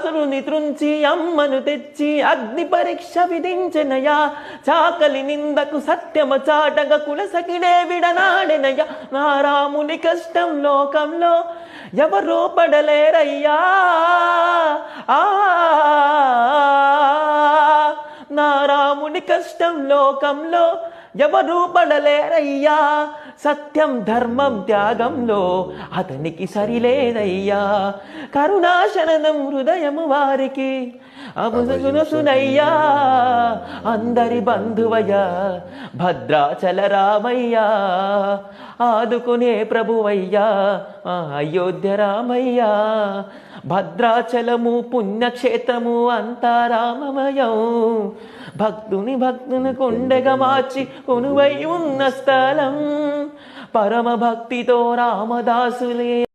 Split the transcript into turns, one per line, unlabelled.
సురుని త్రుంచి అమ్మను తెచ్చి అగ్ని పరీక్ష విధించెనయా. చాకలి నిందకు సత్యమ చాటగ కులసకిడే విడనాడెనయ్యా. నా రాముని కష్టం లోకంలో ఎవరూ పడలేరయ్యా. నా రాముని కష్టం లోకంలో ఎవరూ పడలేరయ్యా. సత్యం ధర్మం త్యాగంలో అతనికి సరిలేదయ్యా. కరుణాశరణం హృదయము వారికి అముసునయ్యా. అందరి బంధువయ్యా భద్రాచల రామయ్యా. ఆదుకునే ప్రభువయ్యా అయోధ్య రామయ్యా. భద్రాచలము పుణ్యక్షేత్రము అంతా రామమయం. భక్తుని కొండగా మార్చి కొనువై ఉన్న స్థలం. పరమ భక్తితో రామదాసులే